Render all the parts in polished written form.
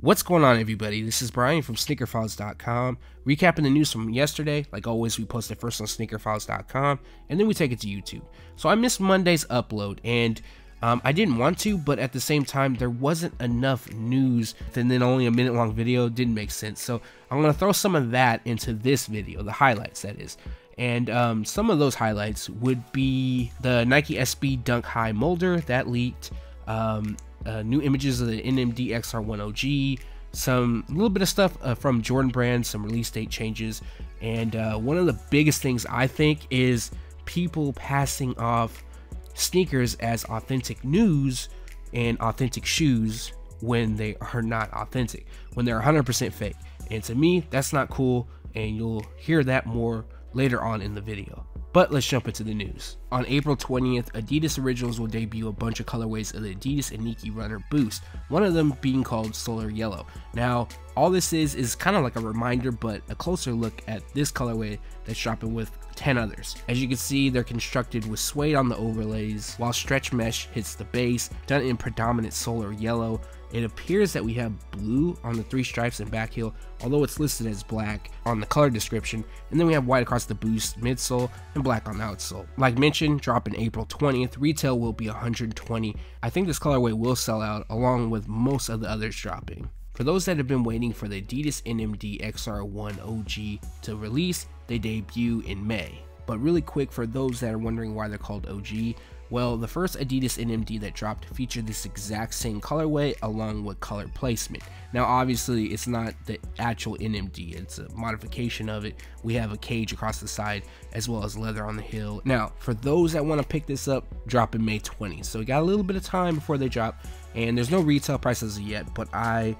What's going on, everybody? This is Brian from SneakerFiles.com, recapping the news from yesterday. Like always, we post it first on SneakerFiles.com, and then we take it to YouTube. So I missed Monday's upload, and I didn't want to, but at the same time, there wasn't enough news, and then only a minute-long video didn't make sense. So I'm going to throw some of that into this video, the highlights, that is. And some of those highlights would be the Nike SB Dunk High Mulder that leaked, new images of the NMD XR1 OG, some little bit of stuff from Jordan Brand, some release date changes, and one of the biggest things I think is people passing off sneakers as authentic news and authentic shoes when they are not authentic, when they're 100% fake. And to me, that's not cool, and you'll hear that more later on in the video. But let's jump into the news. On April 20th, Adidas Originals will debut a bunch of colorways of the Adidas Iniki Runner Boost, one of them being called Solar Yellow. Now, all this is kind of like a reminder, but a closer look at this colorway that's dropping with 10 others. As you can see, they're constructed with suede on the overlays, while stretch mesh hits the base, done in predominant solar yellow. It appears that we have blue on the 3 stripes and back heel, although it's listed as black on the color description, and then we have white across the boost midsole and black on the outsole. Like mentioned, dropping April 20th, retail will be $120. I think this colorway will sell out along with most of the others dropping. For those that have been waiting for the Adidas NMD XR1 OG to release, they debut in May. But really quick, for those that are wondering why they're called OG, well, the first Adidas NMD that dropped featured this exact same colorway along with color placement. Now obviously it's not the actual NMD, it's a modification of it. We have a cage across the side as well as leather on the heel. Now for those that want to pick this up, drop in May 20th. So we got a little bit of time before they drop, and there's no retail prices yet, but I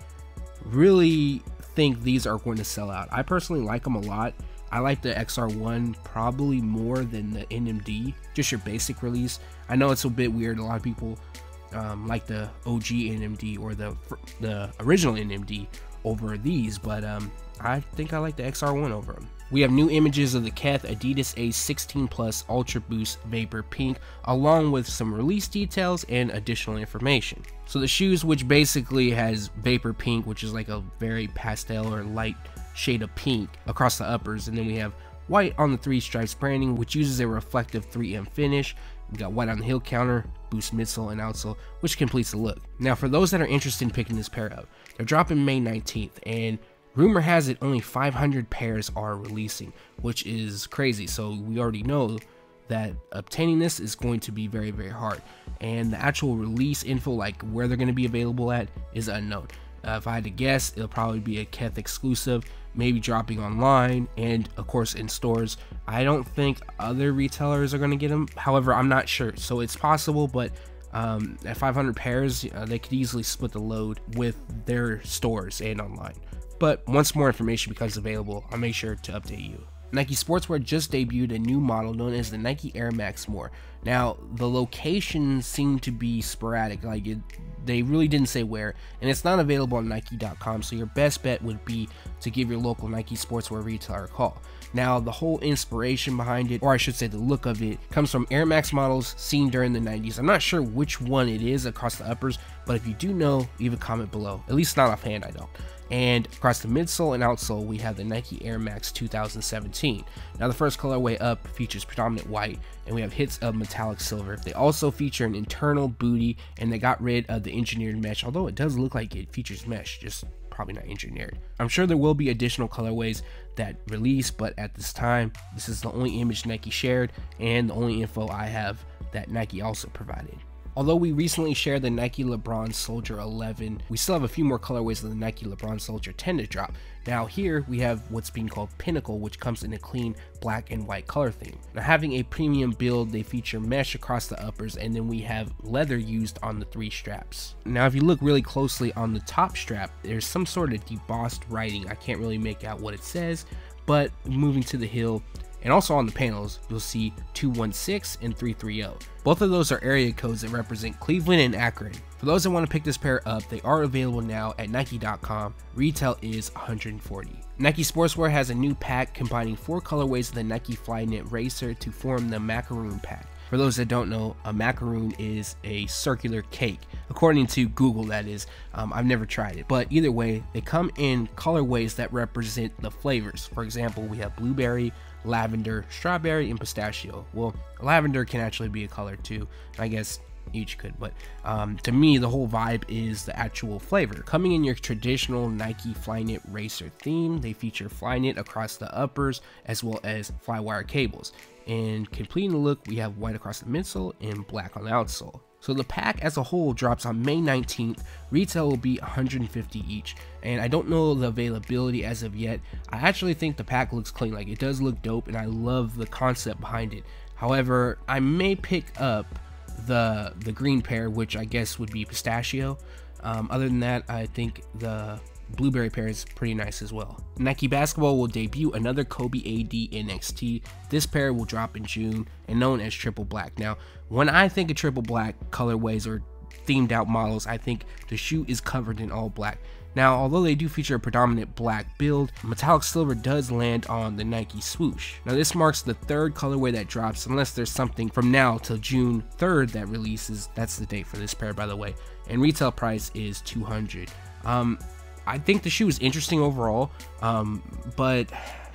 really think these are going to sell out. I personally like them a lot. I like the XR1 probably more than the NMD, just your basic release. I know it's a bit weird. A lot of people like the OG NMD or the original NMD over these, but I think I like the XR1 over them. We have new images of the Kith Adidas A16 Plus Ultra Boost Vapour Pink, along with some release details and additional information. So the shoes, which basically has Vapour Pink, which is like a very pastel or light shade of pink across the uppers, and then we have white on the 3 stripes branding, which uses a reflective 3M finish. We got white on the heel counter, boost midsole and outsole, which completes the look. Now for those that are interested in picking this pair up, they're dropping May 19th, and rumor has it only 500 pairs are releasing, which is crazy. So we already know that obtaining this is going to be very, very hard, and the actual release info, like where they're going to be available at, is unknown. If I had to guess, it'll probably be a Kith exclusive, maybe dropping online and of course in stores. I don't think other retailers are going to get them, however I'm not sure, so it's possible, but at 500 pairs they could easily split the load with their stores and online. But once more information becomes available, I'll make sure to update you. Nike Sportswear just debuted a new model known as the Nike Air Max More. Now the locations seem to be sporadic, like they really didn't say where, and it's not available on Nike.com, so your best bet would be to give your local Nike Sportswear retailer a call. Now the whole inspiration behind it, or I should say the look of it, comes from Air Max models seen during the 90s. I'm not sure which one it is across the uppers, but if you do know, leave a comment below. At least not offhand, I don't. And across the midsole and outsole, we have the Nike Air Max 2017. Now the first colorway up features predominant white, and we have hits of metallic silver. They also feature an internal booty, and they got rid of the engineered mesh, although it does look like it features mesh, just probably not engineered. I'm sure there will be additional colorways that release, but at this time, this is the only image Nike shared and the only info I have that Nike also provided. Although we recently shared the Nike LeBron Soldier 11, we still have a few more colorways of the Nike LeBron Soldier 10 to drop. Now here we have what's being called Pinnacle, which comes in a clean black and white color theme. Now having a premium build, they feature mesh across the uppers, and then we have leather used on the 3 straps. Now if you look really closely on the top strap, there's some sort of debossed writing. I can't really make out what it says, but moving to the heel, and also on the panels, you'll see 216 and 330. Both of those are area codes that represent Cleveland and Akron. For those that want to pick this pair up, they are available now at Nike.com. Retail is $140. Nike Sportswear has a new pack combining 4 colorways of the Nike Flyknit Racer to form the Macaroon pack. For those that don't know, a macaroon is a circular cake, according to Google, that is. I've never tried it, but either way, they come in colorways that represent the flavors. For example, we have blueberry, lavender, strawberry, and pistachio. Well, lavender can actually be a color too, I guess each could, but to me the whole vibe is the actual flavor. Coming in your traditional Nike Flyknit racer theme, they feature Flyknit across the uppers as well as flywire cables, and completing the look we have white across the midsole and black on the outsole. So the pack as a whole drops on May 19th. Retail will be $150 each, and I don't know the availability as of yet. I actually think the pack looks clean, like it does look dope, and I love the concept behind it. However, I may pick up the green pair, which I guess would be pistachio. Other than that, I think the blueberry pair is pretty nice as well. Nike Basketball will debut another Kobe AD NXT. This pair will drop in June and known as Triple Black. Now, when I think of Triple Black colorways or themed out models, I think the shoe is covered in all black. Now, although they do feature a predominant black build, metallic silver does land on the Nike swoosh. Now, this marks the third colorway that drops, unless there's something from now till June 3rd that releases. That's the date for this pair, by the way. And retail price is $200. I think the shoe is interesting overall, but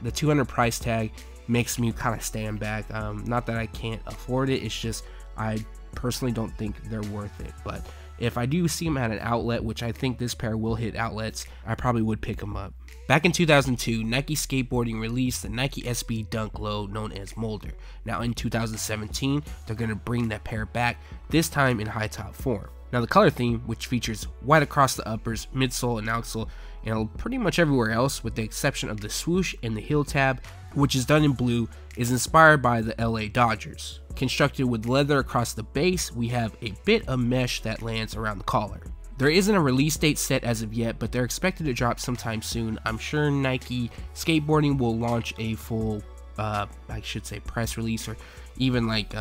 the $200 price tag makes me kind of stand back. Not that I can't afford it, it's just I personally don't think they're worth it. But if I do see them at an outlet, which I think this pair will hit outlets, I probably would pick them up. Back in 2002, Nike Skateboarding released the Nike SB Dunk Low known as Mulder. Now in 2017, they're going to bring that pair back, this time in high top form. Now the color theme, which features white across the uppers, midsole, and outsole, and pretty much everywhere else with the exception of the swoosh and the heel tab, which is done in blue, is inspired by the LA Dodgers. Constructed with leather across the base, we have a bit of mesh that lands around the collar. There isn't a release date set as of yet, but they're expected to drop sometime soon. I'm sure Nike Skateboarding will launch a full, I should say press release, or even like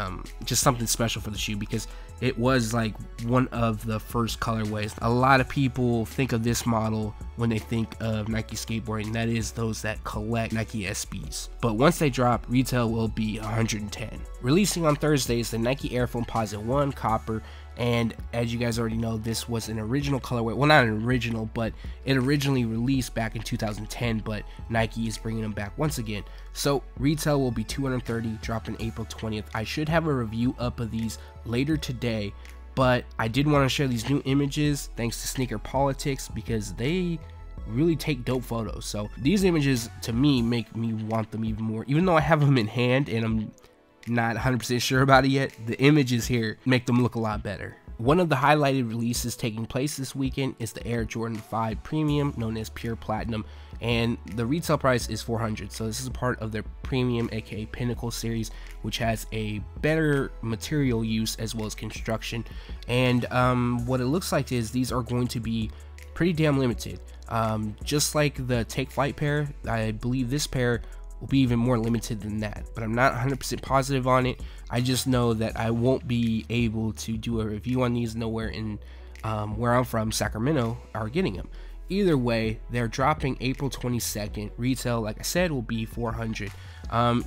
just something special for the shoe, because it was like one of the first colorways. A lot of people think of this model when they think of Nike Skateboarding, that is those that collect Nike SBs. But once they drop, retail will be $110. Releasing on Thursday is the Nike Air Foamposite 1 Copper, and as you guys already know, this was an original colorway. Well, not an original, but it originally released back in 2010, but Nike is bringing them back once again. So retail will be $230, dropping April 20th. I should have a review up of these later today, but I did want to share these new images thanks to Sneaker Politics, because they really take dope photos. So these images to me make me want them even more, even though I have them in hand and I'm not 100% sure about it yet. The images here make them look a lot better. One of the highlighted releases taking place this weekend is the Air Jordan 5 Premium, known as Pure Platinum, and the retail price is $400. So this is a part of their Premium, aka Pinnacle series, which has a better material use as well as construction. And what it looks like is these are going to be pretty damn limited. Just like the Take Flight pair, I believe this pair will be even more limited than that, but I'm not 100% positive on it. I just know that I won't be able to do a review on these. Nowhere in where I'm from, Sacramento, are getting them. Either way, they're dropping April 22nd. Retail, like I said, will be $400.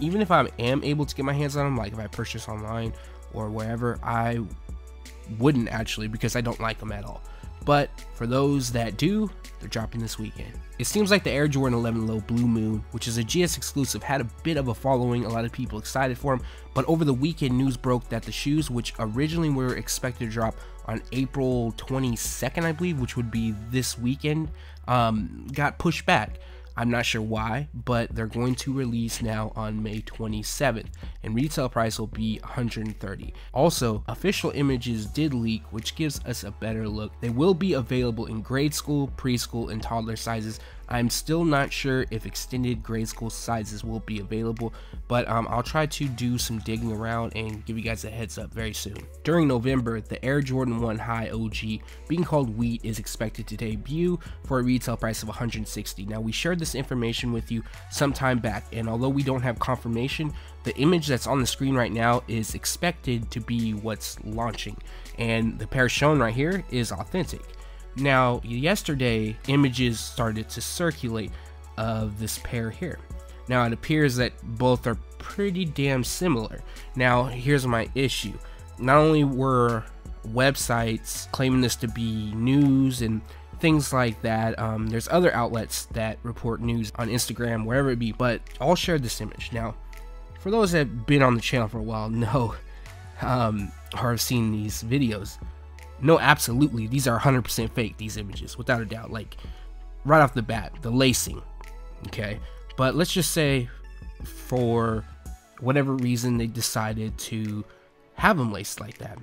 Even if I am able to get my hands on them, like if I purchase online or wherever, I wouldn't actually, because I don't like them at all. But for those that do, they're dropping this weekend. It seems like the Air Jordan 11 Low Blue Moon, which is a GS exclusive, had a bit of a following, a lot of people excited for them, but over the weekend news broke that the shoes, which originally were expected to drop on April 22nd, I believe, which would be this weekend, got pushed back. I'm not sure why, but they're going to release now on May 27th, and retail price will be $130. Also, official images did leak, which gives us a better look. They will be available in grade school, preschool, and toddler sizes. I'm still not sure if extended grade school sizes will be available, but I'll try to do some digging around and give you guys a heads up very soon. During November, the Air Jordan 1 High OG, being called Wheat, is expected to debut for a retail price of $160. Now, we shared this information with you some time back, and although we don't have confirmation, the image that's on the screen right now is expected to be what's launching, and the pair shown right here is authentic. Now, yesterday, images started to circulate of this pair here. Now, it appears that both are pretty damn similar. Now here's my issue. Not only were websites claiming this to be news and things like that, there's other outlets that report news on Instagram, wherever it be, but all shared this image. Now, for those that have been on the channel for a while know or have seen these videos, no, absolutely, these are 100% fake, these images, without a doubt. Like, right off the bat, the lacing, okay? But let's just say, for whatever reason, they decided to have them laced like that.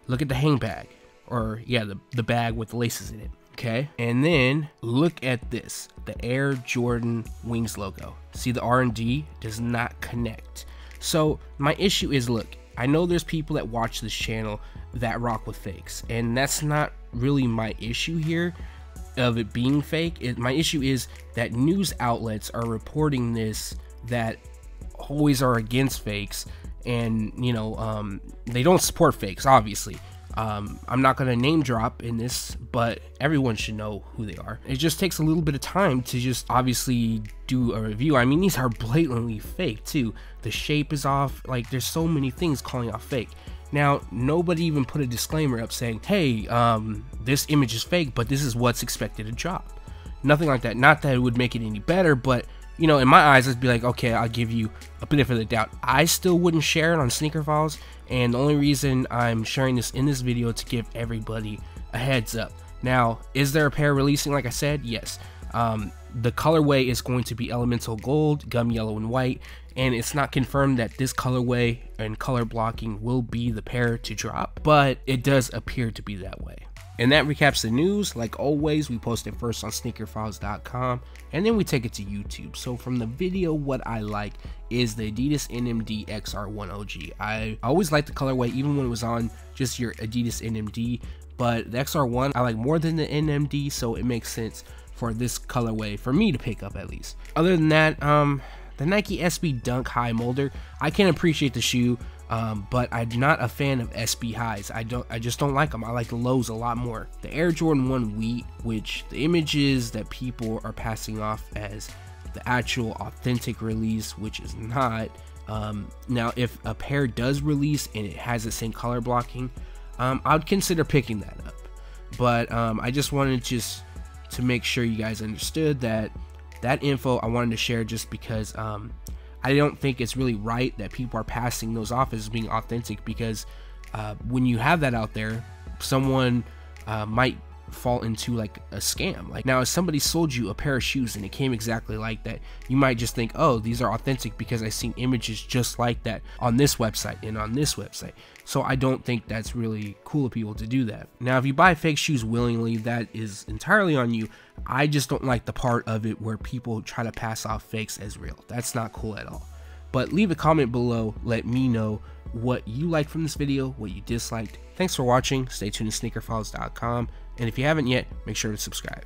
Look at the hang bag, or yeah, the bag with laces in it, okay? And then look at this, the Air Jordan Wings logo. See, the R&D does not connect. So my issue is, look, I know there's people that watch this channel that rock with fakes, and that's not really my issue here of it being fake. My issue is that news outlets are reporting this that always are against fakes, and you know, they don't support fakes, obviously. I'm not gonna name drop in this, but everyone should know who they are. It just takes a little bit of time to just obviously do a review. I mean, these are blatantly fake too. The shape is off. Like, there's so many things calling out fake. Now, nobody even put a disclaimer up saying, hey, this image is fake, but this is what's expected to drop. Nothing like that. Not that it would make it any better, but you know, in my eyes, it'd be like, okay, I'll give you a benefit of the doubt. I still wouldn't share it on Sneaker Files, and the only reason I'm sharing this in this video to give everybody a heads up. Now, is there a pair releasing? Like I said, yes. The colorway is going to be elemental gold, gum yellow, and white, and it's not confirmed that this colorway and color blocking will be the pair to drop, but it does appear to be that way. And that recaps the news. Like always, we post it first on SneakerFiles.com, and then we take it to YouTube. So from the video, what I like is the Adidas NMD XR1 OG. I always liked the colorway, even when it was on just your Adidas NMD, but the XR1 I like more than the NMD, so it makes sense for this colorway for me to pick up, at least. Other than that, the Nike SB Dunk High Mulder, I can appreciate the shoe, but I'm not a fan of SB highs. I just don't like them. I like the lows a lot more. The Air Jordan 1 Wheat, which the images that people are passing off as the actual authentic release, which is not. Now, if a pair does release and it has the same color blocking, I would consider picking that up. But I just wanted to make sure you guys understood that info I wanted to share, just because I don't think it's really right that people are passing those off as being authentic, because when you have that out there, someone might fall into like a scam. Like, now if somebody sold you a pair of shoes and it came exactly like that, you might just think, oh, these are authentic because I've seen images just like that on this website and on this website. So I don't think that's really cool of people to do that. Now, if you buy fake shoes willingly, that is entirely on you. I just don't like the part of it where people try to pass off fakes as real. That's not cool at all. But leave a comment below, let me know what you liked from this video, what you disliked. Thanks for watching. Stay tuned to SneakerFiles.com, and if you haven't yet, make sure to subscribe.